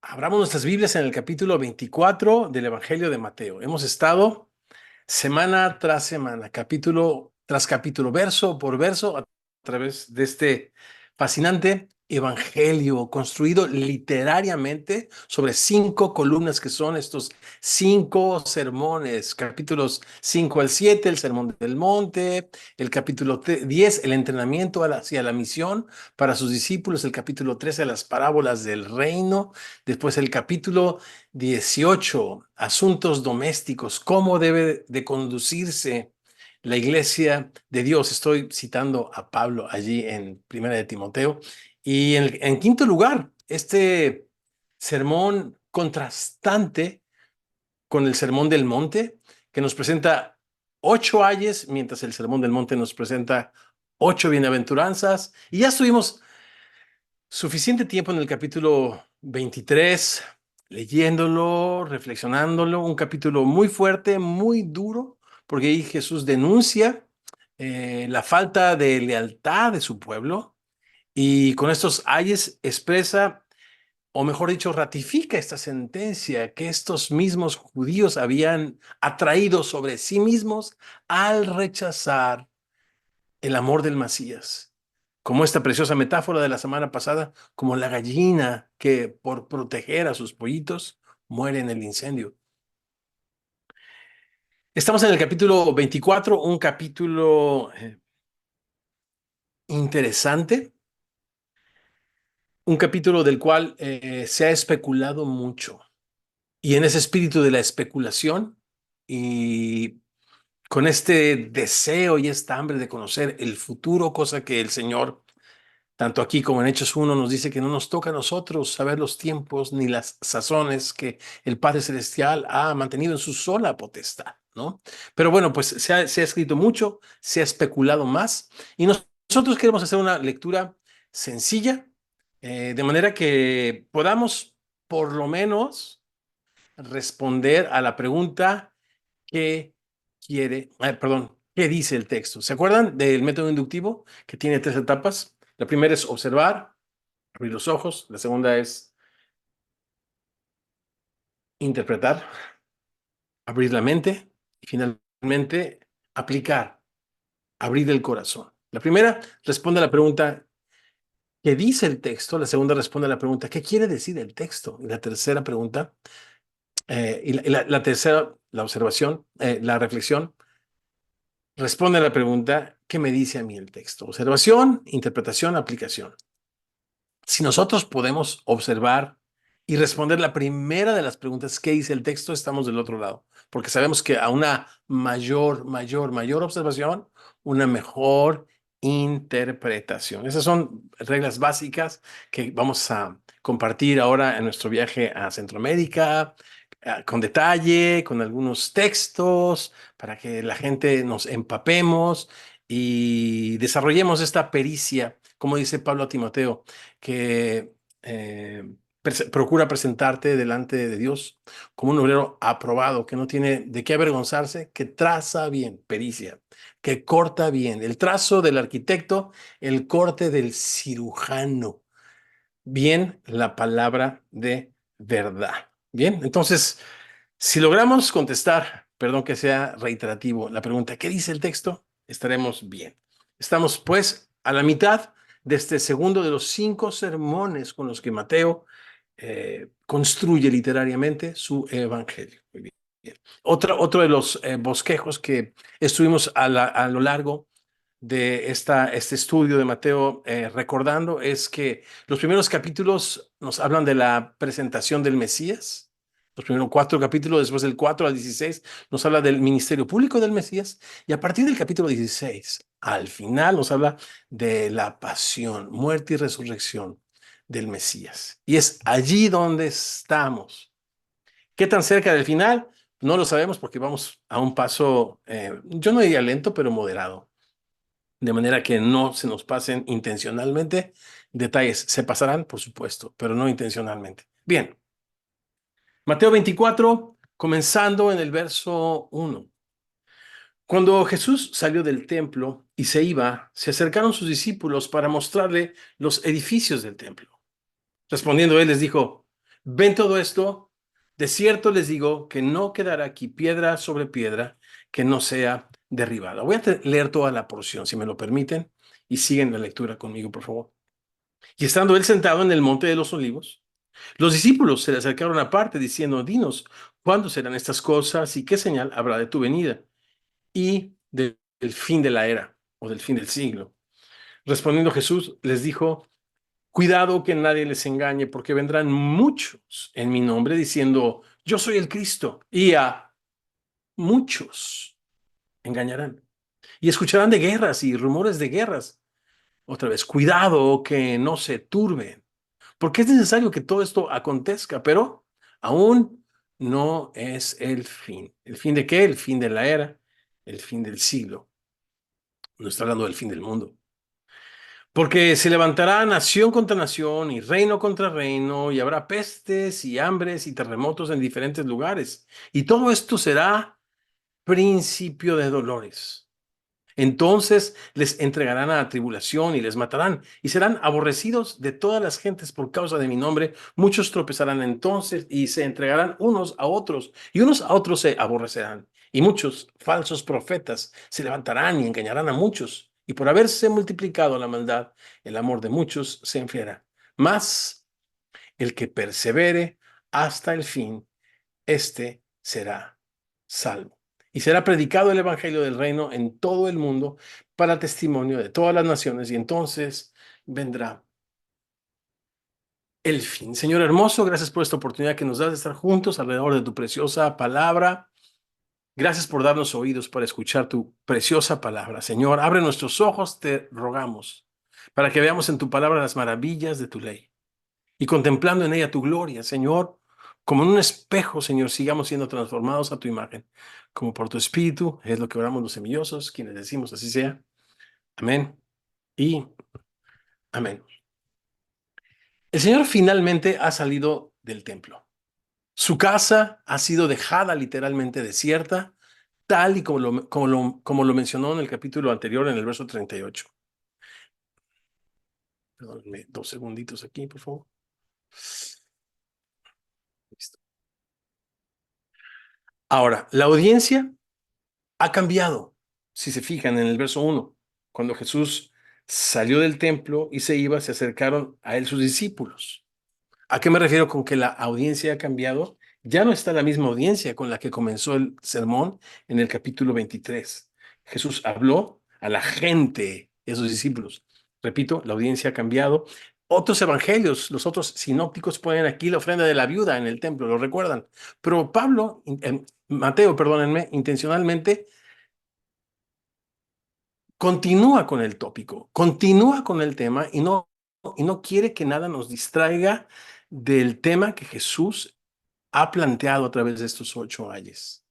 Abramos nuestras Biblias en el capítulo 24 del Evangelio de Mateo. Hemos estado semana tras semana, capítulo tras capítulo, verso por verso, a través de este fascinante evangelio construido literariamente sobre 5 columnas que son estos 5 sermones, capítulos 5 al 7, el Sermón del Monte, el capítulo 10, el entrenamiento hacia la misión para sus discípulos, el capítulo 13, las parábolas del reino, después el capítulo 18, asuntos domésticos, cómo debe de conducirse la iglesia de Dios. Estoy citando a Pablo allí en Primera de Timoteo. Y en quinto lugar, este sermón contrastante con el Sermón del Monte, que nos presenta 8 ayes, mientras el Sermón del Monte nos presenta 8 bienaventuranzas. Y ya estuvimos suficiente tiempo en el capítulo 23, leyéndolo, reflexionándolo, un capítulo muy fuerte, muy duro, porque ahí Jesús denuncia la falta de lealtad de su pueblo y con estos ayes expresa, o mejor dicho, ratifica esta sentencia que estos mismos judíos habían atraído sobre sí mismos al rechazar el amor del Mesías, como esta preciosa metáfora de la semana pasada, como la gallina que por proteger a sus pollitos muere en el incendio. Estamos en el capítulo 24, un capítulo interesante, un capítulo del cual se ha especulado mucho. Y en ese espíritu de la especulación y con este deseo y esta hambre de conocer el futuro, cosa que el Señor tanto aquí como en Hechos 1 nos dice que no nos toca a nosotros saber los tiempos ni las sazones que el Padre Celestial ha mantenido en su sola potestad, ¿no? Pero bueno, pues se ha escrito mucho, se ha especulado más y nosotros queremos hacer una lectura sencilla, de manera que podamos por lo menos responder a la pregunta ¿qué perdón, qué dice el texto? ¿Se acuerdan del método inductivo que tiene 3 etapas? La primera es observar, abrir los ojos. La segunda es interpretar, abrir la mente. Y finalmente, aplicar, abrir el corazón. La primera responde a la pregunta ¿qué dice el texto? La segunda responde a la pregunta ¿qué quiere decir el texto? Y la tercera pregunta, la tercera, la observación, la reflexión, responde a la pregunta ¿qué me dice a mí el texto? Observación, interpretación, aplicación. Si nosotros podemos observar y responder la primera de las preguntas ¿qué dice el texto? Estamos del otro lado, porque sabemos que a una mayor observación, una mejor interpretación. Esas son reglas básicas que vamos a compartir ahora en nuestro viaje a Centroamérica, con detalle, con algunos textos, para que la gente nos empapemos y desarrollemos esta pericia, como dice Pablo a Timoteo, que procura presentarte delante de Dios como un obrero aprobado, que no tiene de qué avergonzarse, que traza bien, pericia, que corta bien. El trazo del arquitecto, el corte del cirujano. Bien, la palabra de verdad. Bien, entonces, si logramos contestar, perdón que sea reiterativo, la pregunta, ¿qué dice el texto? Estaremos bien. Estamos pues a la mitad de este segundo de los 5 sermones con los que Mateo construye literariamente su evangelio. Muy bien. Otro de los bosquejos que estuvimos a lo largo de este estudio de Mateo recordando es que los primeros capítulos nos hablan de la presentación del Mesías. Los primeros 4 capítulos, después del 4 al 16, nos habla del ministerio público del Mesías. Y a partir del capítulo 16, al final nos habla de la pasión, muerte y resurrección del Mesías. Y es allí donde estamos. ¿Qué tan cerca del final? No lo sabemos porque vamos a un paso, yo no diría lento, pero moderado, de manera que no se nos pasen intencionalmente detalles. Se pasarán, por supuesto, pero no intencionalmente. Bien, Mateo 24, comenzando en el verso 1. Cuando Jesús salió del templo y se iba, se acercaron sus discípulos para mostrarle los edificios del templo. Respondiendo él les dijo, ¿Ven todo esto? De cierto les digo que no quedará aquí piedra sobre piedra que no sea derribada. Voy a leer toda la porción, si me lo permiten, y siguen la lectura conmigo, por favor. Y estando él sentado en el monte de los olivos, los discípulos se le acercaron aparte diciendo, dinos, ¿cuándo serán estas cosas y qué señal habrá de tu venida y del fin de la era o del fin del siglo? Respondiendo Jesús les dijo, cuidado que nadie les engañe, porque vendrán muchos en mi nombre diciendo, yo soy el Cristo, y a muchos engañarán. Y escucharán de guerras y rumores de guerras. Otra vez, cuidado que no se turben, porque es necesario que todo esto acontezca, pero aún no es el fin. ¿El fin de qué? El fin de la era, el fin del siglo. No está hablando del fin del mundo. Porque se levantará nación contra nación y reino contra reino, y habrá pestes y hambres y terremotos en diferentes lugares. Y todo esto será principio de dolores. Entonces les entregarán a la tribulación y les matarán, y serán aborrecidos de todas las gentes por causa de mi nombre. Muchos tropezarán entonces y se entregarán unos a otros, y unos a otros se aborrecerán. Y muchos falsos profetas se levantarán y engañarán a muchos. Y por haberse multiplicado la maldad, el amor de muchos se enfriará. Mas el que persevere hasta el fin, este será salvo. Y será predicado el evangelio del reino en todo el mundo para testimonio de todas las naciones, y entonces vendrá el fin. Señor hermoso, gracias por esta oportunidad que nos das de estar juntos alrededor de tu preciosa palabra. Gracias por darnos oídos para escuchar tu preciosa palabra. Señor, abre nuestros ojos, te rogamos, para que veamos en tu palabra las maravillas de tu ley y contemplando en ella tu gloria, Señor, como en un espejo, Señor, sigamos siendo transformados a tu imagen, como por tu espíritu, es lo que oramos los semillosos, quienes decimos así sea. Amén y amén. El Señor finalmente ha salido del templo. Su casa ha sido dejada literalmente desierta, tal y como lo mencionó en el capítulo anterior, en el verso 38. Perdónenme 2 segunditos aquí, por favor. Listo. Ahora, la audiencia ha cambiado. Si se fijan en el verso 1, cuando Jesús salió del templo y se iba, se acercaron a él sus discípulos. ¿A qué me refiero con que la audiencia ha cambiado? Ya no está la misma audiencia con la que comenzó el sermón en el capítulo 23. Jesús habló a la gente, esos discípulos. Repito, la audiencia ha cambiado. Otros evangelios, los otros sinópticos ponen aquí la ofrenda de la viuda en el templo, lo recuerdan. Pero Mateo, perdónenme, intencionalmente continúa con el tópico, continúa con el tema y no quiere que nada nos distraiga del tema que Jesús ha planteado a través de estos 8 años.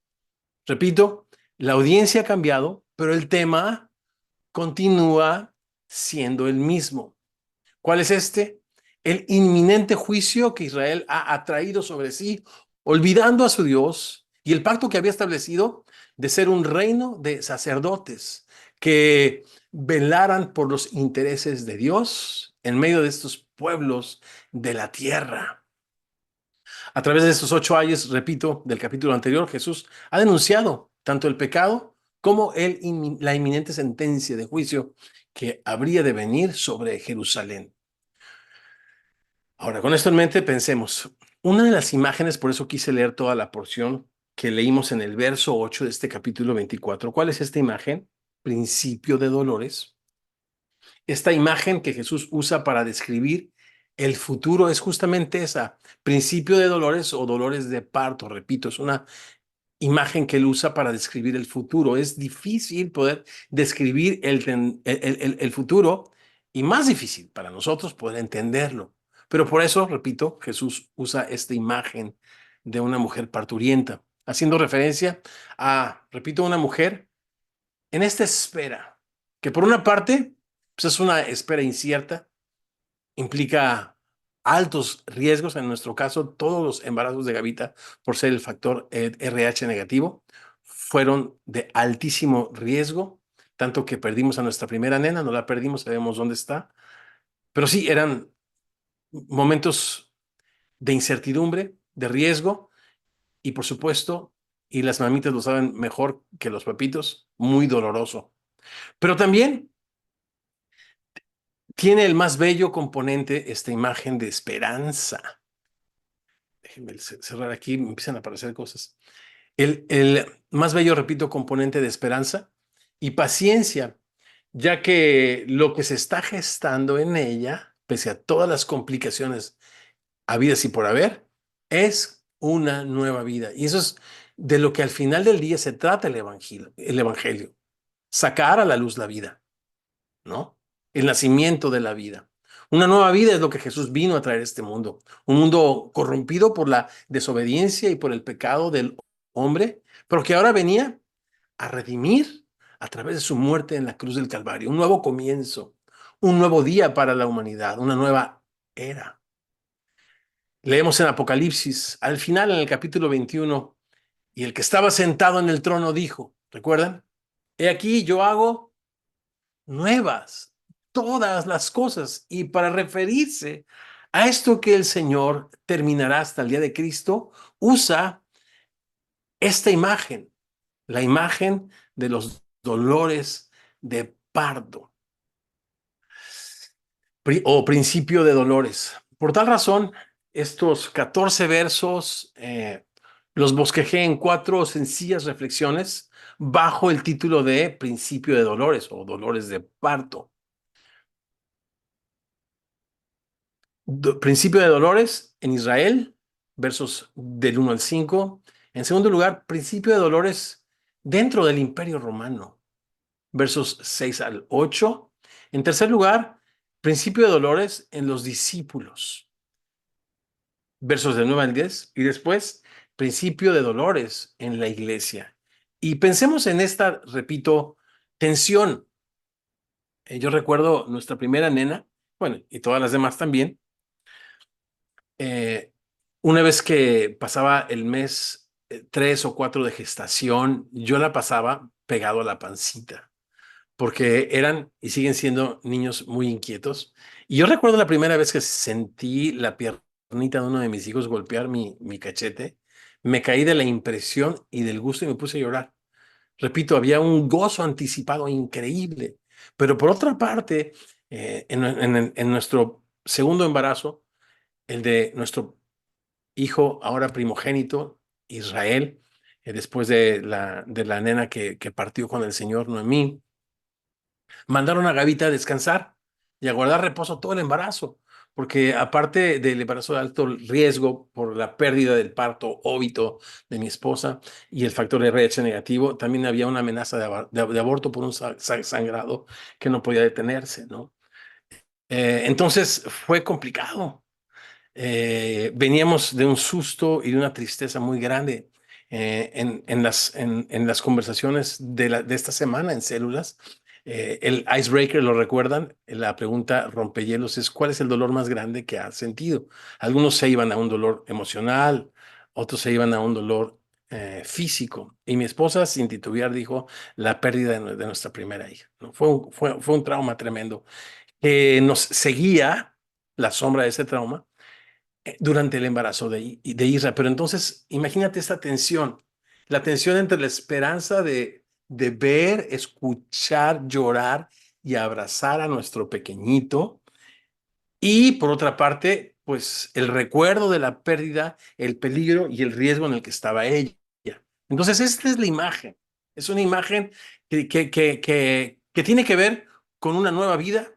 Repito, la audiencia ha cambiado, pero el tema continúa siendo el mismo. ¿Cuál es este? El inminente juicio que Israel ha atraído sobre sí, olvidando a su Dios y el pacto que había establecido de ser un reino de sacerdotes que velaran por los intereses de Dios en medio de estos pueblos de la tierra. A través de estos 8 años, repito, del capítulo anterior, Jesús ha denunciado tanto el pecado como la inminente sentencia de juicio que habría de venir sobre Jerusalén. Ahora, con esto en mente, pensemos, una de las imágenes, por eso quise leer toda la porción que leímos en el verso 8 de este capítulo 24. ¿Cuál es esta imagen? Principio de dolores. Esta imagen que Jesús usa para describir el futuro es justamente esa, principio de dolores o dolores de parto. Repito, es una imagen que él usa para describir el futuro. Es difícil poder describir el futuro y más difícil para nosotros poder entenderlo. Pero por eso, repito, Jesús usa esta imagen de una mujer parturienta, haciendo referencia a, repito, una mujer en esta espera, que por una parte, pues es una espera incierta, implica altos riesgos, en nuestro caso, todos los embarazos de Gavita, por ser el factor RH negativo, fueron de altísimo riesgo, tanto que perdimos a nuestra primera nena, no la perdimos, sabemos dónde está, pero sí, eran momentos de incertidumbre, de riesgo y por supuesto, y las mamitas lo saben mejor que los papitos, muy doloroso. Pero también tiene el más bello componente esta imagen de esperanza. Déjenme cerrar aquí, me empiezan a aparecer cosas. El más bello, repito, componente de esperanza y paciencia, ya que lo que se está gestando en ella, pese a todas las complicaciones habidas y por haber, es una nueva vida. Y eso es de lo que al final del día se trata el evangelio, sacar a la luz la vida, ¿no? El nacimiento de la vida. Una nueva vida es lo que Jesús vino a traer a este mundo. Un mundo corrompido por la desobediencia y por el pecado del hombre, pero que ahora venía a redimir a través de su muerte en la cruz del Calvario. Un nuevo comienzo, un nuevo día para la humanidad, una nueva era. Leemos en Apocalipsis, al final en el capítulo 21, y el que estaba sentado en el trono dijo, ¿recuerdan? He aquí yo hago nuevas todas las cosas. Y para referirse a esto que el Señor terminará hasta el día de Cristo, usa esta imagen, la imagen de los dolores de parto o principio de dolores. Por tal razón, estos 14 versos los bosquejé en 4 sencillas reflexiones bajo el título de principio de dolores o dolores de parto. Principio de dolores en Israel, versos del 1 al 5. En segundo lugar, principio de dolores dentro del Imperio Romano, versos 6 al 8. En tercer lugar, principio de dolores en los discípulos, versos del 9 al 10. Y después, principio de dolores en la iglesia. Y pensemos en esta, repito, tensión. Yo recuerdo nuestra primera nena, bueno, y todas las demás también. Eh, una vez que pasaba el mes 3 o 4 de gestación, yo la pasaba pegado a la pancita, porque eran y siguen siendo niños muy inquietos. Y yo recuerdo la primera vez que sentí la piernita de uno de mis hijos golpear mi cachete, me caí de la impresión y del gusto y me puse a llorar. Repito, había un gozo anticipado increíble. Pero por otra parte, en nuestro segundo embarazo, el de nuestro hijo ahora primogénito, Israel, después de la nena que partió con el Señor, Noemí, mandaron a Gavita a descansar y a guardar reposo todo el embarazo, porque aparte del embarazo de alto riesgo por la pérdida del parto óbito de mi esposa y el factor de RH negativo, también había una amenaza de aborto por un sangrado que no podía detenerse, ¿no? Entonces fue complicado. Veníamos de un susto y de una tristeza muy grande en las conversaciones de esta semana en células. El icebreaker, ¿lo recuerdan? La pregunta rompehielos es: ¿cuál es el dolor más grande que has sentido? Algunos se iban a un dolor emocional, otros se iban a un dolor físico. Y mi esposa, sin titubear, dijo la pérdida de nuestra primera hija, ¿no? Fue un trauma tremendo que nos seguía, la sombra de ese trauma durante el embarazo de Isra. Pero entonces, imagínate esta tensión, la tensión entre la esperanza de ver, escuchar, llorar y abrazar a nuestro pequeñito y por otra parte, pues el recuerdo de la pérdida, el peligro y el riesgo en el que estaba ella. Entonces, esta es la imagen. Es una imagen que tiene que ver con una nueva vida,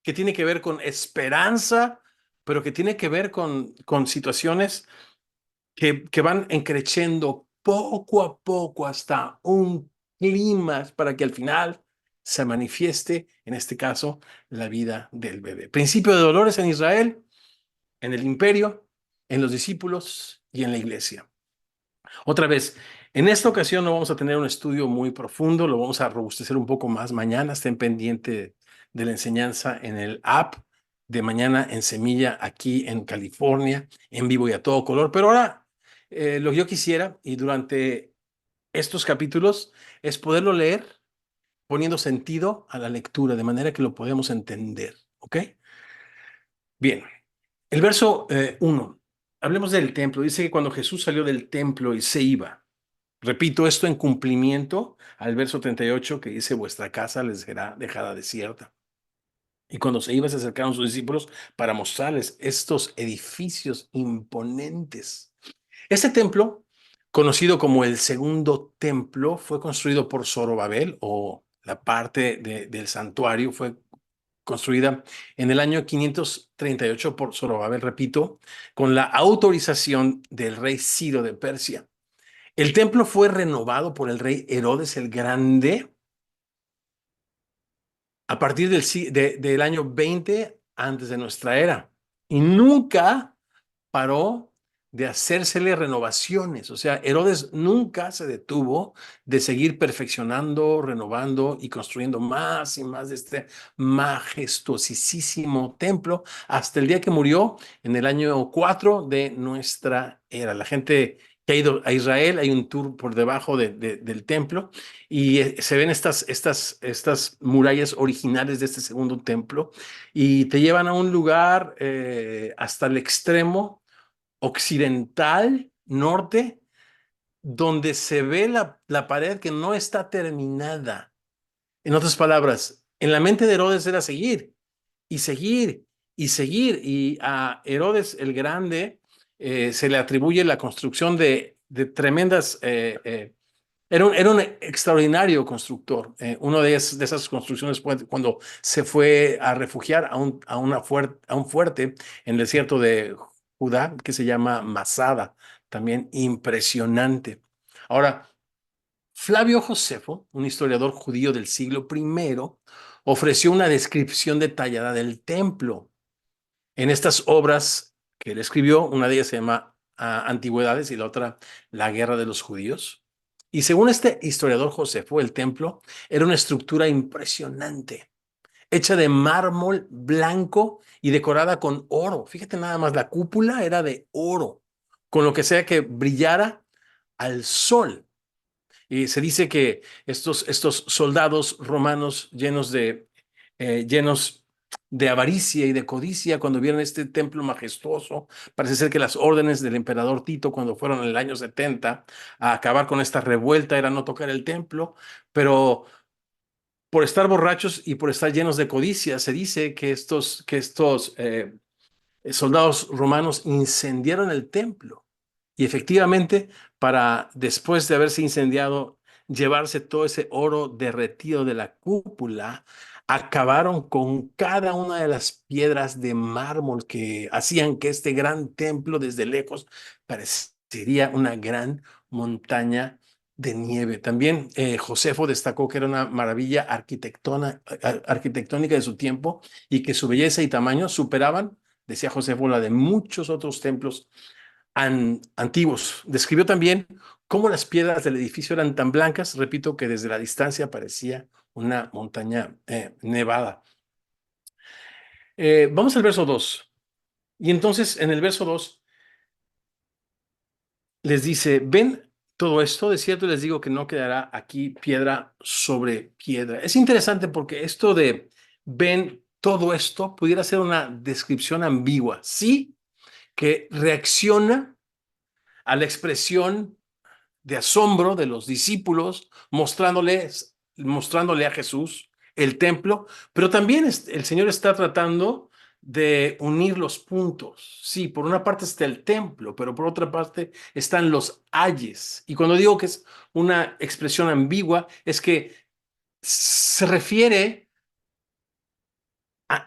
que tiene que ver con esperanza, pero que tiene que ver con situaciones que van encreciendo poco a poco hasta un clímax para que al final se manifieste, en este caso, la vida del bebé. Principio de dolores en Israel, en el imperio, en los discípulos y en la iglesia. Otra vez, en esta ocasión no vamos a tener un estudio muy profundo, lo vamos a robustecer un poco más mañana. Estén pendiente de la enseñanza en el app de Mañana en Semilla aquí en California, en vivo y a todo color. Pero ahora, lo que yo quisiera, y durante estos capítulos, es poderlo leer poniendo sentido a la lectura, de manera que lo podamos entender. ¿Ok? Bien, el verso 1. hablemos del templo. Dice que cuando Jesús salió del templo y se iba, repito esto en cumplimiento al verso 38 que dice, vuestra casa les será dejada desierta. Y cuando se iba, se acercaron sus discípulos para mostrarles estos edificios imponentes. Este templo, conocido como el segundo templo, fue construido por Zorobabel, o la parte del santuario fue construida en el año 538 por Zorobabel, repito, con la autorización del rey Ciro de Persia. El templo fue renovado por el rey Herodes el Grande a partir del año 20 antes de nuestra era. Y nunca paró de hacérsele renovaciones. O sea, Herodes nunca se detuvo de seguir perfeccionando, renovando y construyendo más y más de este majestuosísimo templo hasta el día que murió en el año 4 de nuestra era. La gente que ha ido a Israel, hay un tour por debajo del templo y se ven estas murallas originales de este segundo templo y te llevan a un lugar hasta el extremo occidental, norte, donde se ve la pared que no está terminada. En otras palabras, en la mente de Herodes era seguir y seguir y seguir. Y a Herodes el Grande se le atribuye la construcción de tremendas... era un extraordinario constructor. Una de esas construcciones fue cuando se fue a refugiar a un fuerte en el desierto de Judá que se llama Masada, también impresionante. Ahora, Flavio Josefo, un historiador judío del siglo I, ofreció una descripción detallada del templo. En estas obras que él escribió, una de ellas se llama Antigüedades y la otra La Guerra de los Judíos. Y según este historiador Josefo, el templo era una estructura impresionante, hecha de mármol blanco y decorada con oro. Fíjate nada más, la cúpula era de oro, con lo que sea que brillara al sol. Y se dice que estos soldados romanos llenos de avaricia y de codicia, cuando vieron este templo majestuoso, parece ser que las órdenes del emperador Tito, cuando fueron en el año 70 a acabar con esta revuelta, era no tocar el templo, pero por estar borrachos y por estar llenos de codicia, se dice que estos soldados romanos incendiaron el templo. Y efectivamente, para después de haberse incendiado, llevarse todo ese oro derretido de la cúpula, acabaron con cada una de las piedras de mármol que hacían que este gran templo desde lejos parecería una gran montaña de nieve. También Josefo destacó que era una maravilla arquitectónica de su tiempo y que su belleza y tamaño superaban, decía Josefo, la de muchos otros templos antiguos. Describió también cómo las piedras del edificio eran tan blancas, repito, que desde la distancia parecía una montaña nevada. Vamos al verso 2. Y entonces en el verso 2 les dice, ven todo esto, de cierto les digo que no quedará aquí piedra sobre piedra. Es interesante porque esto de ven todo esto pudiera ser una descripción ambigua, sí, que reacciona a la expresión de asombro de los discípulos, mostrándole a Jesús el templo, pero también el Señor está tratando de unir los puntos. Sí, por una parte está el templo, pero por otra parte están los ayes. Y cuando digo que es una expresión ambigua, es que se refiere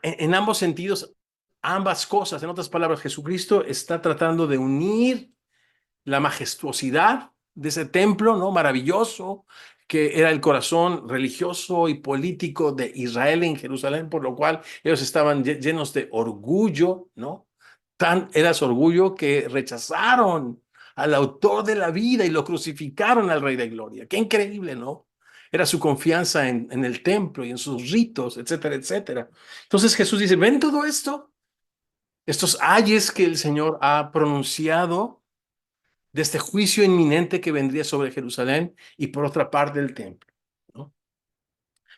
en ambos sentidos a ambas cosas. En otras palabras, Jesucristo está tratando de unir la majestuosidad de ese templo, ¿no? Maravilloso, que era el corazón religioso y político de Israel en Jerusalén, por lo cual ellos estaban llenos de orgullo, ¿no? Tan era su orgullo que rechazaron al autor de la vida y lo crucificaron al Rey de Gloria. Qué increíble, ¿no? Era su confianza en el templo y en sus ritos, etcétera, etcétera. Entonces Jesús dice, ¿ven todo esto? Estos ayes que el Señor ha pronunciado de este juicio inminente que vendría sobre Jerusalén y por otra parte el templo, ¿no?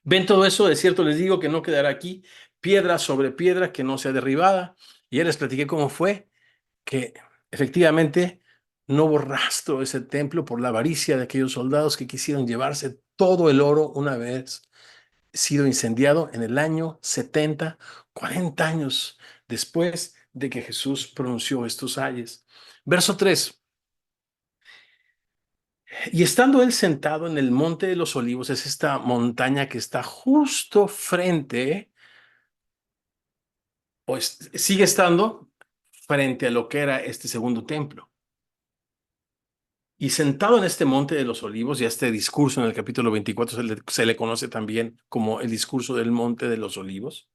Ven todo eso, de cierto les digo que no quedará aquí piedra sobre piedra que no sea derribada. Y ya les platiqué cómo fue que Efectivamente, no hubo rastro de ese templo por la avaricia de aquellos soldados que quisieron llevarse todo el oro una vez sido incendiado en el año 70, 40 años después de que Jesús pronunció estos ayes. Verso 3. Y estando él sentado en el monte de los olivos, es esta montaña que está justo frente, sigue estando frente a lo que era este segundo templo. Y sentado en este monte de los olivos, y este discurso en el capítulo 24 se le conoce también como el discurso del monte de los olivos,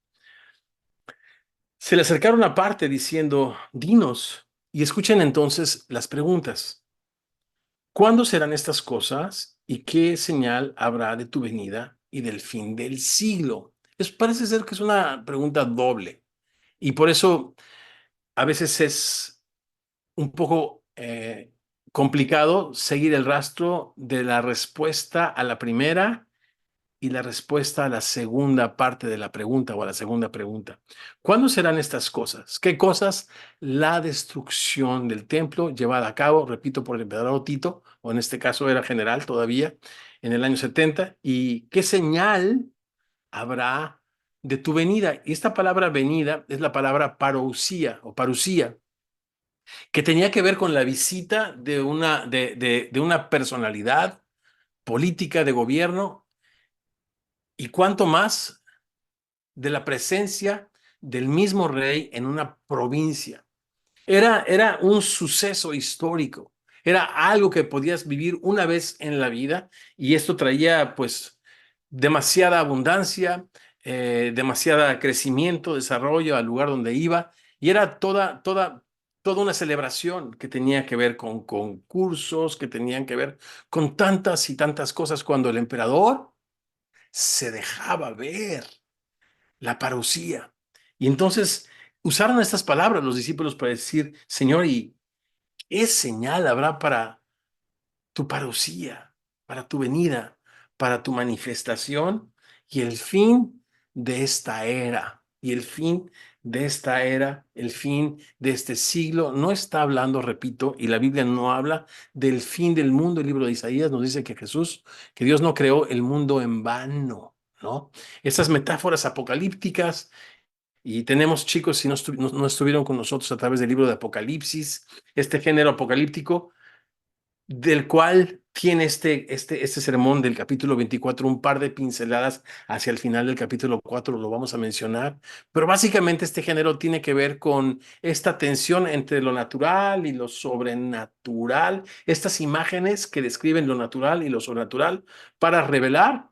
se le acercaron aparte diciendo, dinos, y escuchen entonces las preguntas. ¿Cuándo serán estas cosas y qué señal habrá de tu venida y del fin del siglo? Parece ser que es una pregunta doble y por eso a veces es un poco complicado seguir el rastro de la respuesta a la primera y la respuesta a la segunda parte de la pregunta o a la segunda pregunta. ¿Cuándo serán estas cosas? ¿Qué cosas? La destrucción del templo llevada a cabo, repito, por el emperador Tito, o en este caso era general todavía, en el año 70. ¿Y qué señal habrá de tu venida? Y esta palabra venida es la palabra parousia o parusía, que tenía que ver con la visita de una personalidad política de gobierno y cuánto más de la presencia del mismo rey en una provincia. Era un suceso histórico, era algo que podías vivir una vez en la vida y esto traía pues demasiada abundancia, demasiada crecimiento, desarrollo al lugar donde iba y era toda una celebración que tenía que ver con concursos, que tenían que ver con tantas y tantas cosas cuando el emperador se dejaba ver la parucía. Y entonces usaron estas palabras los discípulos para decir, Señor, ¿y qué señal habrá para tu parucía, para tu venida, para tu manifestación y el fin de esta era? Y el fin de esta era, el fin de este siglo, no está hablando, repito, y la Biblia no habla del fin del mundo. El libro de Isaías nos dice que Dios no creó el mundo en vano, ¿no? Esas metáforas apocalípticas y tenemos chicos, si no estuvieron con nosotros a través del libro de Apocalipsis, este género apocalíptico, del cual tiene este sermón del capítulo 24 un par de pinceladas hacia el final del capítulo 4, lo vamos a mencionar, pero básicamente este género tiene que ver con esta tensión entre lo natural y lo sobrenatural, estas imágenes que describen lo natural y lo sobrenatural para revelar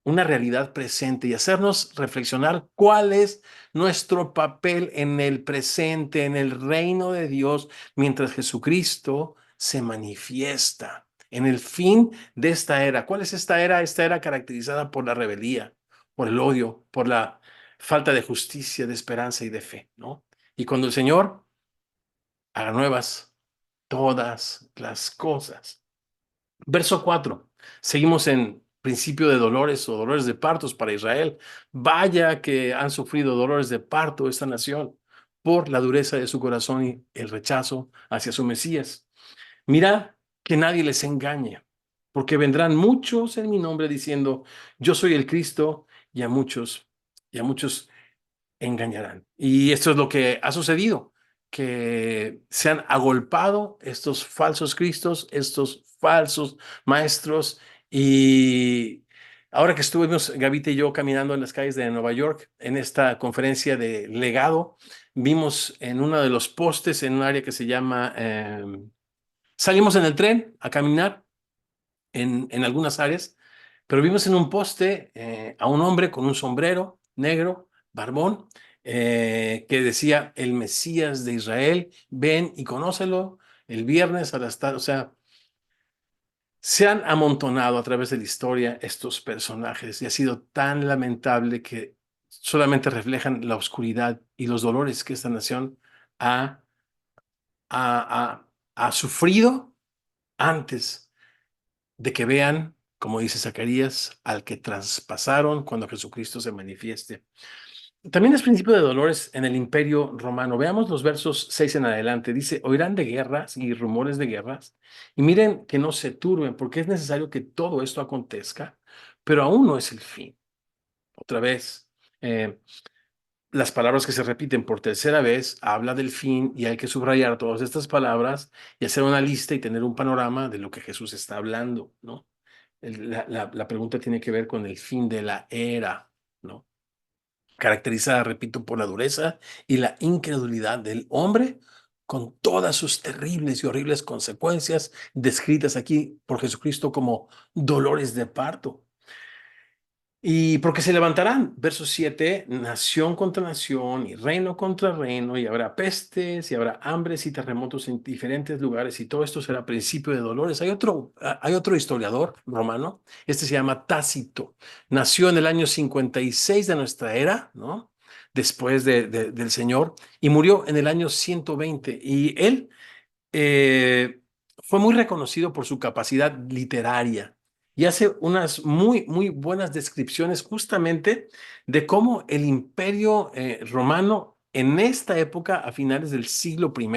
una realidad presente y hacernos reflexionar cuál es nuestro papel en el presente, en el reino de Dios, mientras Jesucristo se manifiesta en el fin de esta era. ¿Cuál es esta era? Esta era caracterizada por la rebeldía, por el odio, por la falta de justicia, de esperanza y de fe, ¿no? Y cuando el Señor haga nuevas todas las cosas. Verso 4. Seguimos en principio de dolores o dolores de partos para Israel. Vaya que han sufrido dolores de parto esta nación por la dureza de su corazón y el rechazo hacia su Mesías. Mira que nadie les engañe, porque vendrán muchos en mi nombre diciendo, yo soy el Cristo, y a muchos engañarán. Y esto es lo que ha sucedido, que se han agolpado estos falsos cristos, estos falsos maestros. Y ahora que estuvimos, Gavita y yo, caminando en las calles de Nueva York, en esta conferencia de legado, vimos en uno de los postes, en un área que se llama, salimos en el tren a caminar en algunas áreas, pero vimos en un poste a un hombre con un sombrero negro, barbón, que decía, el Mesías de Israel, ven y conócelo el viernes a las tarde. O sea, se han amontonado a través de la historia estos personajes y ha sido tan lamentable que solamente reflejan la oscuridad y los dolores que esta nación ha, ha sufrido antes de que vean, como dice Zacarías, al que traspasaron cuando Jesucristo se manifieste. También es principio de dolores en el Imperio Romano. Veamos los versos 6 en adelante. Dice, oirán de guerras y rumores de guerras, y miren que no se turben, porque es necesario que todo esto acontezca, pero aún no es el fin. Otra vez, eh, las palabras que se repiten por tercera vez habla del fin y hay que subrayar todas estas palabras y hacer una lista y tener un panorama de lo que Jesús está hablando, ¿no? La pregunta tiene que ver con el fin de la era, ¿no? Caracterizada, repito, por la dureza y la incredulidad del hombre, con todas sus terribles y horribles consecuencias descritas aquí por Jesucristo como dolores de parto. Y porque se levantarán, verso 7, nación contra nación y reino contra reino, y habrá pestes y habrá hambres y terremotos en diferentes lugares, y todo esto será principio de dolores. Hay otro historiador romano, este se llama Tácito, nació en el año 56 de nuestra era, ¿no? Después del Señor, y murió en el año 120, y él eh, fue muy reconocido por su capacidad literaria y hace unas muy buenas descripciones justamente de cómo el imperio romano en esta época, a finales del siglo I,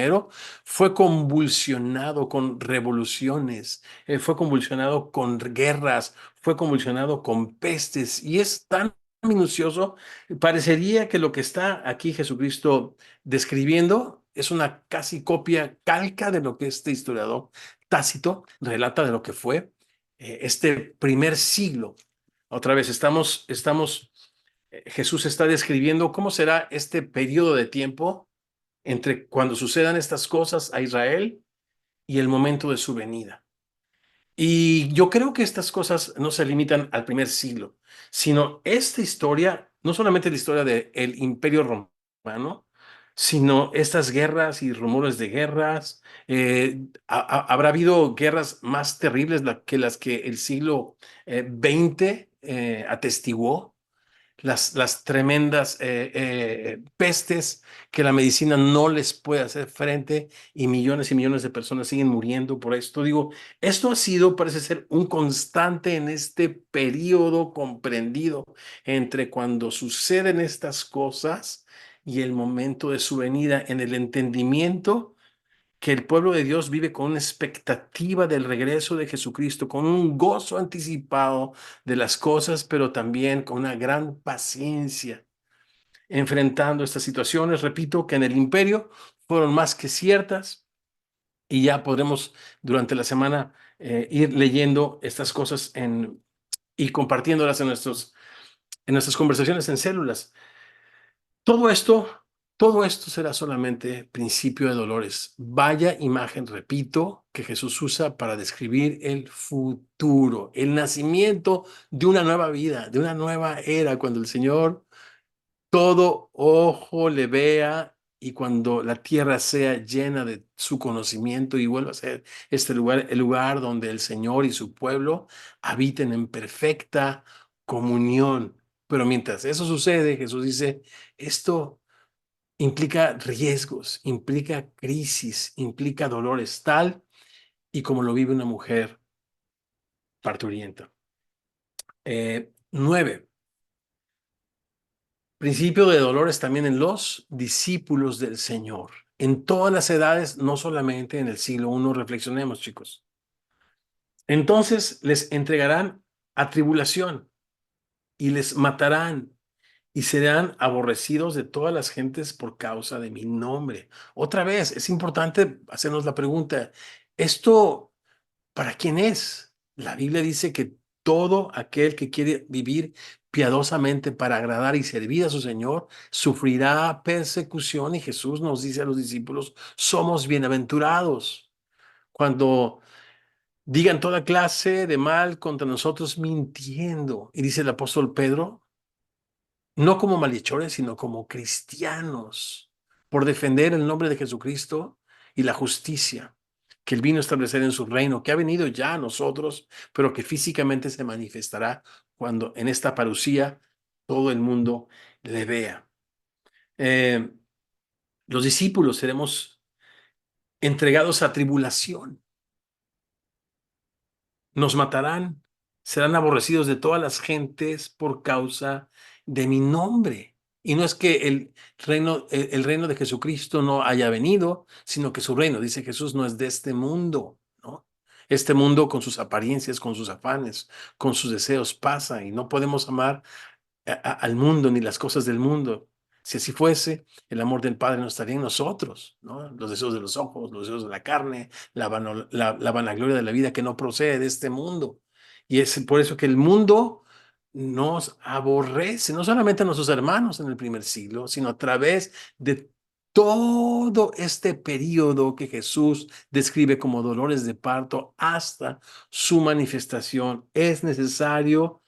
fue convulsionado con revoluciones, fue convulsionado con guerras, fue convulsionado con pestes y es tan minucioso, parecería que lo que está aquí Jesucristo describiendo es una casi copia calca de lo que este historiador Tácito relata de lo que fue este primer siglo. Otra vez, Jesús está describiendo cómo será este periodo de tiempo entre cuando sucedan estas cosas a Israel y el momento de su venida. Y yo creo que estas cosas no se limitan al primer siglo, sino esta historia, no solamente la historia del Imperio Romano, sino estas guerras y rumores de guerras. Habrá habido guerras más terribles que las que el siglo XX atestiguó, las tremendas pestes que la medicina no les puede hacer frente y millones de personas siguen muriendo por esto. Digo, esto ha sido, parece ser, un constante en este periodo comprendido entre cuando suceden estas cosas y el momento de su venida en el entendimiento que el pueblo de Dios vive con una expectativa del regreso de Jesucristo, con un gozo anticipado de las cosas, pero también con una gran paciencia enfrentando estas situaciones. Repito que en el imperio fueron más que ciertas y ya podremos durante la semana ir leyendo estas cosas y compartiéndolas en nuestras conversaciones en células. Todo esto, todo esto será solamente principio de dolores. Vaya imagen, repito, que Jesús usa para describir el futuro, el nacimiento de una nueva vida, de una nueva era, cuando el Señor todo ojo le vea y cuando la tierra sea llena de su conocimiento y vuelva a ser este lugar, el lugar donde el Señor y su pueblo habiten en perfecta comunión. Pero mientras eso sucede, Jesús dice, esto implica riesgos, implica crisis, implica dolores, tal y como lo vive una mujer parturienta. 9. Principio de dolores también en los discípulos del Señor. En todas las edades, no solamente en el siglo I, reflexionemos, chicos. Entonces les entregarán a tribulación y les matarán y serán aborrecidos de todas las gentes por causa de mi nombre. Otra vez, es importante hacernos la pregunta, ¿esto para quién es? La Biblia dice que todo aquel que quiere vivir piadosamente para agradar y servir a su Señor sufrirá persecución y Jesús nos dice a los discípulos, somos bienaventurados cuando digan toda clase de mal contra nosotros mintiendo. Y dice el apóstol Pedro, no como malhechores, sino como cristianos, por defender el nombre de Jesucristo y la justicia que Él vino a establecer en su reino, que ha venido ya a nosotros, pero que físicamente se manifestará cuando en esta parucía todo el mundo le vea. Eh, los discípulos seremos entregados a tribulación, nos matarán, serán aborrecidos de todas las gentes por causa de mi nombre. Y no es que el reino de Jesucristo no haya venido, sino que su reino, dice Jesús, no es de este mundo, ¿no? Este mundo con sus apariencias, con sus afanes, con sus deseos pasa y no podemos amar al mundo ni las cosas del mundo. Si así fuese, el amor del Padre no estaría en nosotros, ¿no? Los deseos de los ojos, los deseos de la carne, la vanagloria de la vida que no procede de este mundo. Y es por eso que el mundo nos aborrece, no solamente a nuestros hermanos en el primer siglo, sino a través de todo este periodo que Jesús describe como dolores de parto hasta su manifestación. Es necesario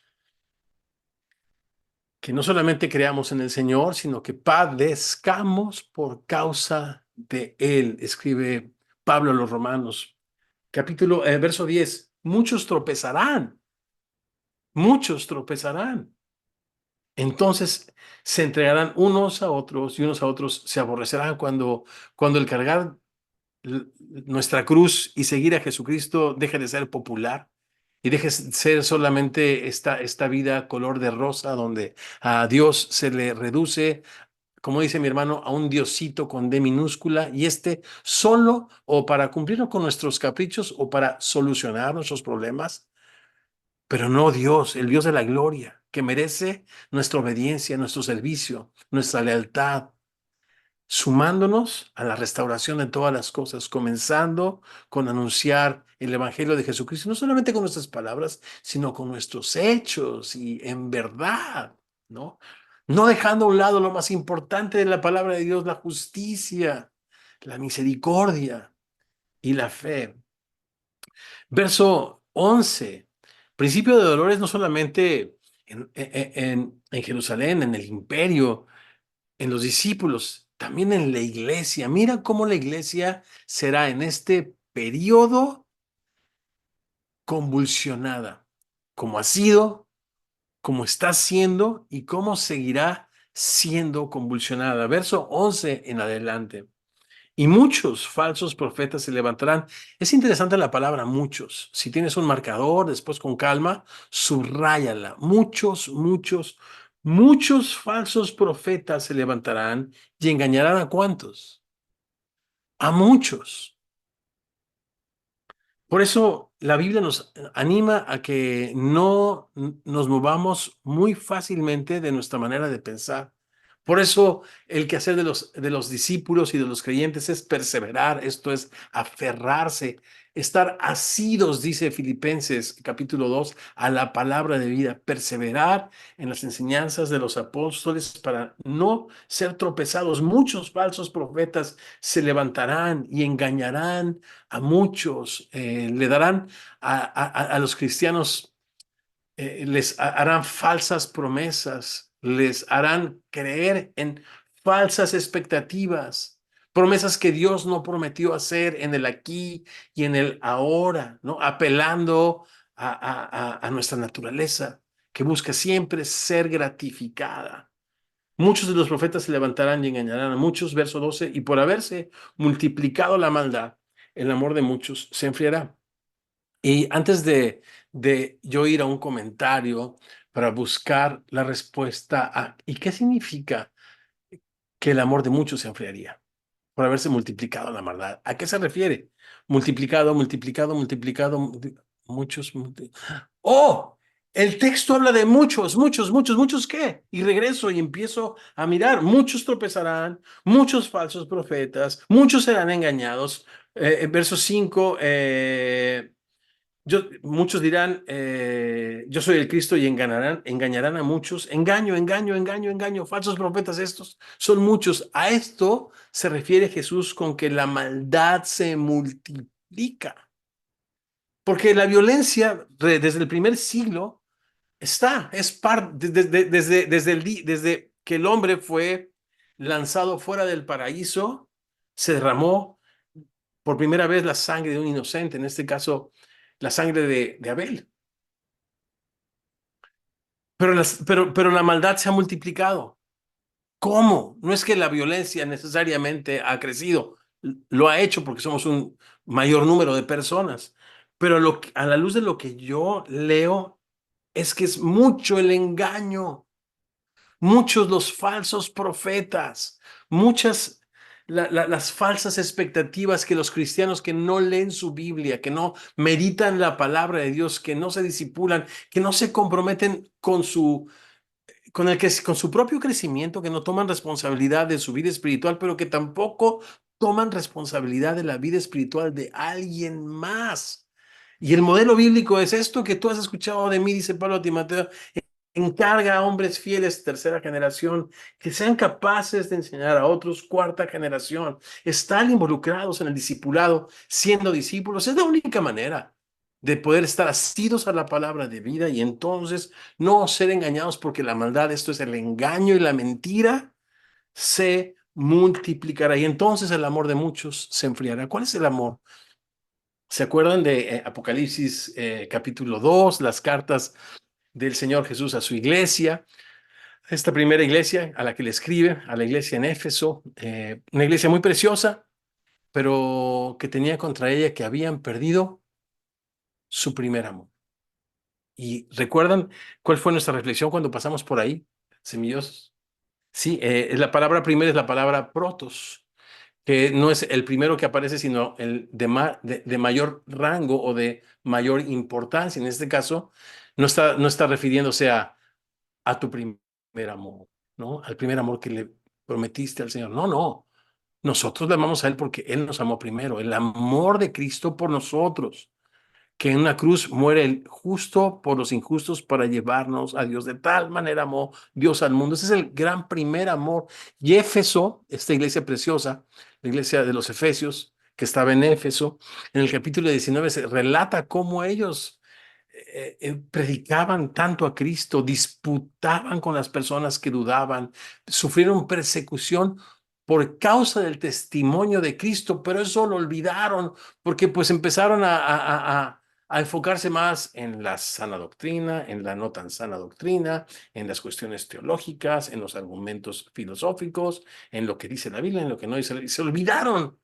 que no solamente creamos en el Señor, sino que padezcamos por causa de Él, escribe Pablo a los Romanos, verso 10. Muchos tropezarán. Entonces se entregarán unos a otros y unos a otros se aborrecerán cuando el cargar nuestra cruz y seguir a Jesucristo deje de ser popular y deje de ser solamente esta vida color de rosa donde a Dios se le reduce, como dice mi hermano, a un diosito con D minúscula y solo o para cumplir con nuestros caprichos o para solucionar nuestros problemas, pero no Dios, el Dios de la gloria, que merece nuestra obediencia, nuestro servicio, nuestra lealtad, sumándonos a la restauración de todas las cosas, comenzando con anunciar el Evangelio de Jesucristo, no solamente con nuestras palabras, sino con nuestros hechos y en verdad, ¿no? No dejando a un lado lo más importante de la palabra de Dios, la justicia, la misericordia y la fe. Verso 11. Principio de dolores no solamente en Jerusalén, en el imperio, en los discípulos, también en la iglesia. Mira cómo la iglesia será en este periodo convulsionada, como ha sido, como está siendo y cómo seguirá siendo convulsionada. Verso 11 en adelante. Y muchos falsos profetas se levantarán. Es interesante la palabra muchos. Si tienes un marcador, después con calma, subráyala. Muchos falsos profetas se levantarán y engañarán ¿a cuántos? A muchos. Por eso la Biblia nos anima a que no nos movamos muy fácilmente de nuestra manera de pensar. Por eso el quehacer de los discípulos y de los creyentes es perseverar, esto es aferrarse, estar asidos, dice Filipenses capítulo 2, a la palabra de vida, perseverar en las enseñanzas de los apóstoles para no ser tropezados. Muchos falsos profetas se levantarán y engañarán a muchos, le darán a los cristianos, harán falsas promesas, les harán creer en falsas expectativas, promesas que Dios no prometió hacer en el aquí y en el ahora, ¿no? Apelando a nuestra naturaleza, que busca siempre ser gratificada. Muchos de los profetas se levantarán y engañarán a muchos, verso 12, y por haberse multiplicado la maldad, el amor de muchos se enfriará. Y antes de yo ir a un comentario para buscar la respuesta a ¿y qué significa que el amor de muchos se enfriaría? Por haberse multiplicado la maldad. ¿A qué se refiere? Multiplicado, multiplicado, multiplicado, muchos. ¡Oh! El texto habla de muchos, ¿qué? Y regreso y empiezo a mirar. Muchos tropezarán, muchos falsos profetas, muchos serán engañados. Verso 5, muchos dirán, yo soy el Cristo y engañarán a muchos. Engaño. Falsos profetas estos son muchos. A esto se refiere Jesús con que la maldad se multiplica. Porque la violencia desde el primer siglo es parte, desde que el hombre fue lanzado fuera del paraíso, se derramó por primera vez la sangre de un inocente, en este caso la sangre de Abel. Pero la maldad se ha multiplicado. ¿Cómo? No es que la violencia necesariamente ha crecido, lo ha hecho porque somos un mayor número de personas, pero a la luz de lo que yo leo es que es mucho el engaño, muchos los falsos profetas, muchas las falsas expectativas que los cristianos que no leen su Biblia, que no meditan la palabra de Dios, que no se disipulan, que no se comprometen con su propio crecimiento, que no toman responsabilidad de su vida espiritual, pero que tampoco toman responsabilidad de la vida espiritual de alguien más. Y el modelo bíblico es esto que tú has escuchado de mí, dice Pablo a Timoteo: encarga a hombres fieles, tercera generación, que sean capaces de enseñar a otros, cuarta generación. Estar involucrados en el discipulado, siendo discípulos, es la única manera de poder estar asidos a la palabra de vida y entonces no ser engañados, porque la maldad, esto es el engaño y la mentira, se multiplicará y entonces el amor de muchos se enfriará. ¿Cuál es el amor? ¿Se acuerdan de Apocalipsis capítulo 2, las cartas del Señor Jesús a su iglesia? Esta primera iglesia a la que le escribe, a la iglesia en Éfeso, una iglesia muy preciosa, pero que tenía contra ella que habían perdido su primer amor. ¿Y recuerdan cuál fue nuestra reflexión cuando pasamos por ahí, semillosos? Sí, la palabra primera es la palabra protos, que no es el primero que aparece, sino el de mayor rango o de mayor importancia. En este caso, no está refiriéndose a tu primer amor, ¿no? Al primer amor que le prometiste al Señor. No, no. Nosotros le amamos a Él porque Él nos amó primero. El amor de Cristo por nosotros, que en una cruz muere el justo por los injustos para llevarnos a Dios. De tal manera amó Dios al mundo. Ese es el gran primer amor. Y Éfeso, esta iglesia preciosa, la iglesia de los Efesios, que estaba en Éfeso, en el capítulo 19 se relata cómo ellos predicaban tanto a Cristo, disputaban con las personas que dudaban, sufrieron persecución por causa del testimonio de Cristo, pero eso lo olvidaron porque pues empezaron a enfocarse más en la sana doctrina, en la no tan sana doctrina, en las cuestiones teológicas, en los argumentos filosóficos, en lo que dice la Biblia, en lo que no dice la Biblia. Se olvidaron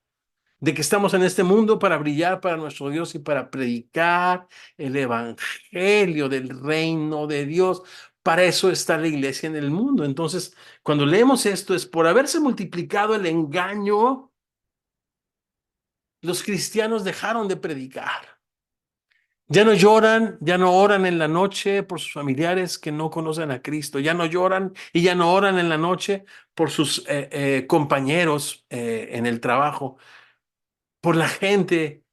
de que estamos en este mundo para brillar para nuestro Dios y para predicar el evangelio del reino de Dios. Para eso está la iglesia en el mundo. Entonces, cuando leemos esto, es por haberse multiplicado el engaño, los cristianos dejaron de predicar. Ya no lloran, ya no oran en la noche por sus familiares que no conocen a Cristo. Ya no lloran y ya no oran en la noche por sus compañeros en el trabajo, por la gente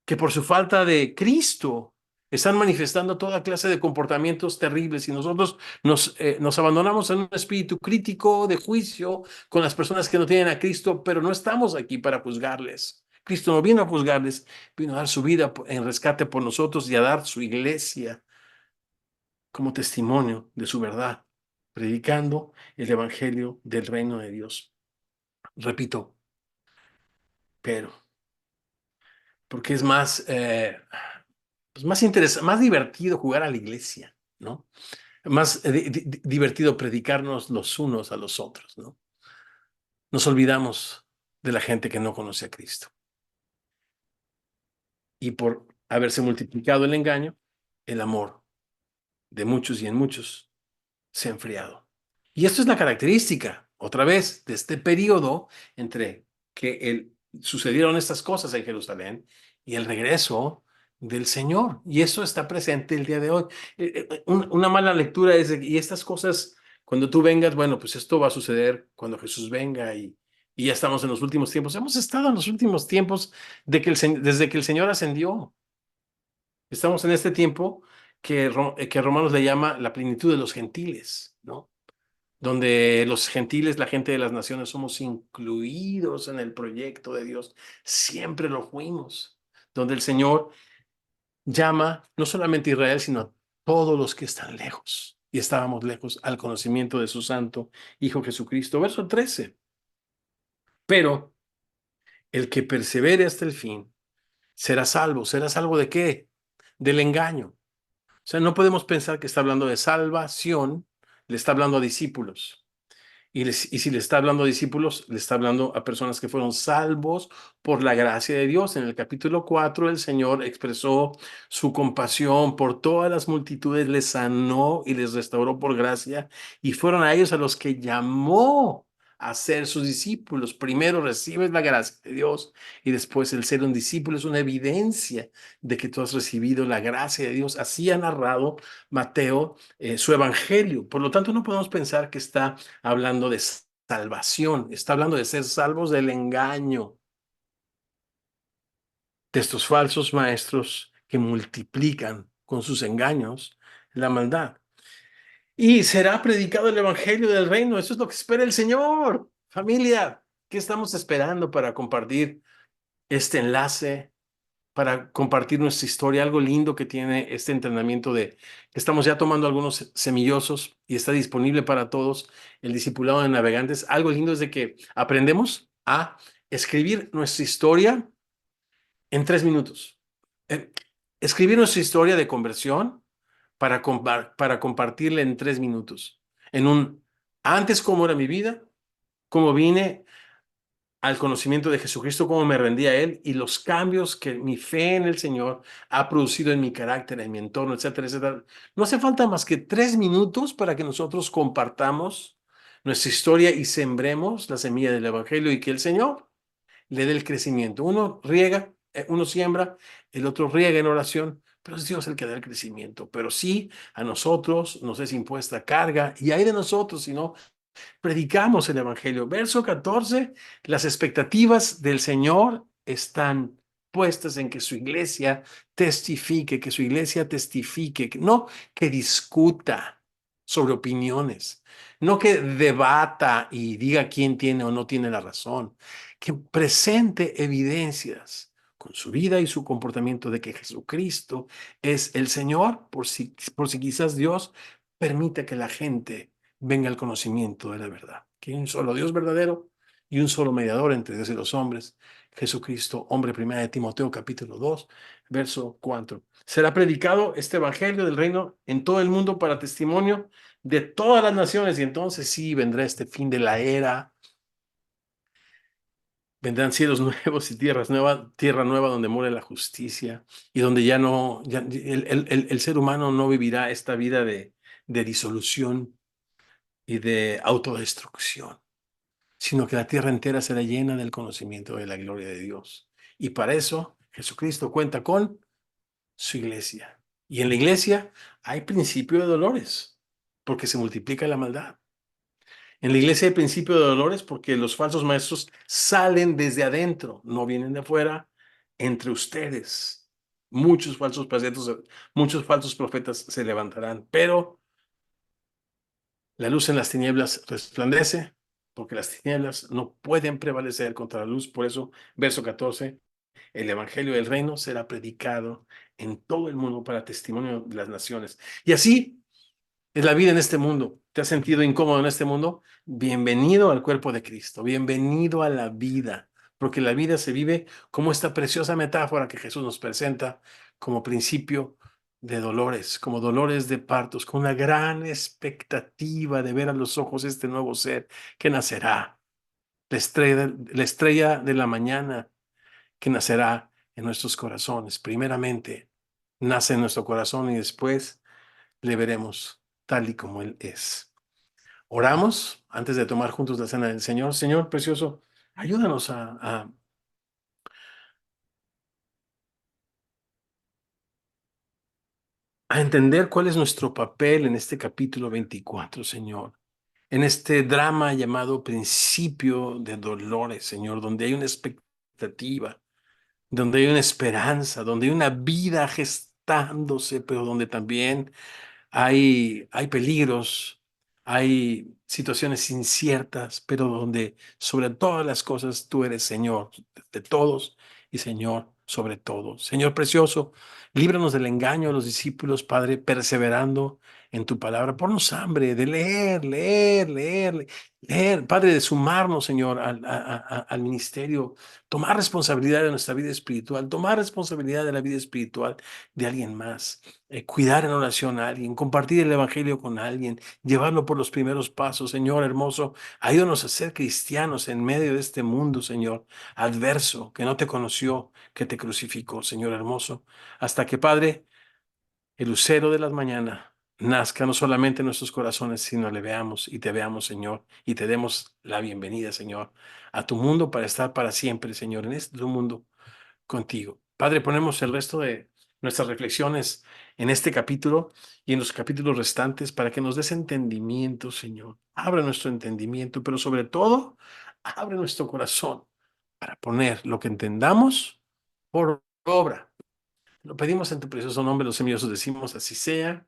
que por su falta de Cristo están manifestando toda clase de comportamientos terribles y nosotros nos abandonamos en un espíritu crítico de juicio con las personas que no tienen a Cristo, pero no estamos aquí para juzgarles. Cristo no vino a juzgarles, vino a dar su vida en rescate por nosotros y a dar su iglesia como testimonio de su verdad, predicando el evangelio del reino de Dios. Repito, pero porque es más, pues más interesante, más divertido jugar a la iglesia, ¿no? Más divertido predicarnos los unos a los otros, ¿no? Nos olvidamos de la gente que no conoce a Cristo. Y por haberse multiplicado el engaño, el amor de muchos y en muchos se ha enfriado. Y esto es la característica, otra vez, de este periodo entre que sucedieron estas cosas en Jerusalén y el regreso del Señor. Y eso está presente el día de hoy. Una mala lectura es y estas cosas, cuando tú vengas, bueno, pues esto va a suceder cuando Jesús venga y ya estamos en los últimos tiempos. Hemos estado en los últimos tiempos desde que el Señor ascendió. Estamos en este tiempo que Romanos le llama la plenitud de los gentiles, ¿no? Donde los gentiles, la gente de las naciones, somos incluidos en el proyecto de Dios. Siempre lo fuimos. Donde el Señor llama no solamente a Israel, sino a todos los que están lejos. Y estábamos lejos al conocimiento de su santo Hijo Jesucristo. Verso 13. Pero el que persevere hasta el fin será salvo. ¿Será salvo de qué? Del engaño. O sea, no podemos pensar que está hablando de salvación, le está hablando a discípulos. Y si le está hablando a discípulos, le está hablando a personas que fueron salvos por la gracia de Dios. En el capítulo 4, el Señor expresó su compasión por todas las multitudes, les sanó y les restauró por gracia, y fueron a ellos a los que llamó a ser sus discípulos. Primero recibes la gracia de Dios y después el ser un discípulo es una evidencia de que tú has recibido la gracia de Dios. Así ha narrado Mateo su evangelio. Por lo tanto, no podemos pensar que está hablando de salvación, está hablando de ser salvos del engaño de estos falsos maestros que multiplican con sus engaños la maldad. Y será predicado el evangelio del reino. Eso es lo que espera el Señor. Familia, ¿qué estamos esperando para compartir este enlace, para compartir nuestra historia? Algo lindo que tiene este entrenamiento de que estamos ya tomando algunos semillosos y está disponible para todos, el discipulado de navegantes. Algo lindo es de que aprendemos a escribir nuestra historia en 3 minutos. Eh, Escribir nuestra historia de conversión para compartirla en 3 minutos. En un antes, cómo era mi vida, cómo vine al conocimiento de Jesucristo, cómo me rendí a Él y los cambios que mi fe en el Señor ha producido en mi carácter, en mi entorno, etcétera, etcétera. No hace falta más que 3 minutos para que nosotros compartamos nuestra historia y sembremos la semilla del Evangelio y que el Señor le dé el crecimiento. Uno riega, uno siembra, el otro riega en oración, pero es Dios el que da el crecimiento. Pero sí, a nosotros nos es impuesta carga y hay de nosotros, si no predicamos el Evangelio. Verso 14, las expectativas del Señor están puestas en que su iglesia testifique, que su iglesia testifique, no que discuta sobre opiniones, no que debata y diga quién tiene o no tiene la razón, que presente evidencias con su vida y su comportamiento de que Jesucristo es el Señor, por si quizás Dios permite que la gente venga el conocimiento de la verdad, que hay un solo Dios verdadero y un solo mediador entre Dios y los hombres, Jesucristo, hombre. Primera de Timoteo capítulo 2, verso 4. Será predicado este evangelio del reino en todo el mundo para testimonio de todas las naciones, y entonces sí vendrá este fin de la era. Vendrán cielos nuevos y tierra nueva donde muere la justicia y donde ya no, el ser humano no vivirá esta vida de disolución y de autodestrucción, sino que la tierra entera será llena del conocimiento de la gloria de Dios. Y para eso Jesucristo cuenta con su iglesia. Y en la iglesia hay principio de dolores, porque se multiplica la maldad. En la iglesia hay principio de dolores porque los falsos maestros salen desde adentro, no vienen de afuera, entre ustedes. Muchos falsos profetas se levantarán, pero la luz en las tinieblas resplandece, porque las tinieblas no pueden prevalecer contra la luz. Por eso, verso 14, el evangelio del reino será predicado en todo el mundo para testimonio de las naciones. Y así es la vida en este mundo. ¿Te has sentido incómodo en este mundo? Bienvenido al cuerpo de Cristo, bienvenido a la vida, porque la vida se vive como esta preciosa metáfora que Jesús nos presenta como principio de dolores, como dolores de partos, con una gran expectativa de ver a los ojos este nuevo ser que nacerá, la estrella de la mañana que nacerá en nuestros corazones. Primeramente, nace en nuestro corazón y después le veremos tal y como Él es. Oramos antes de tomar juntos la cena del Señor. Señor precioso, ayúdanos a entender cuál es nuestro papel en este capítulo 24, Señor. En este drama llamado principio de dolores, Señor, donde hay una expectativa, donde hay una esperanza, donde hay una vida gestándose, pero donde también hay peligros, hay situaciones inciertas, pero donde sobre todas las cosas tú eres Señor de todos y Señor sobre todo. Señor precioso, líbranos del engaño de los discípulos, Padre, perseverando en tu palabra. Ponnos hambre de leer, leer, leer, leer. Padre, de sumarnos, Señor, al ministerio, tomar responsabilidad de nuestra vida espiritual, tomar responsabilidad de la vida espiritual de alguien más, cuidar en oración a alguien, compartir el evangelio con alguien, llevarlo por los primeros pasos. Señor hermoso, ayúdanos a ser cristianos en medio de este mundo, Señor, adverso, que no te conoció, que te crucificó, Señor hermoso, hasta que, Padre, el lucero de las mañanas nazca no solamente en nuestros corazones, sino le veamos y te veamos, Señor, y te demos la bienvenida, Señor, a tu mundo para estar para siempre, Señor, en este tu mundo contigo. Padre, ponemos el resto de nuestras reflexiones en este capítulo y en los capítulos restantes para que nos des entendimiento, Señor. Abre nuestro entendimiento, pero sobre todo, abre nuestro corazón para poner lo que entendamos por obra. Lo pedimos en tu precioso nombre, los envidiosos decimos, así sea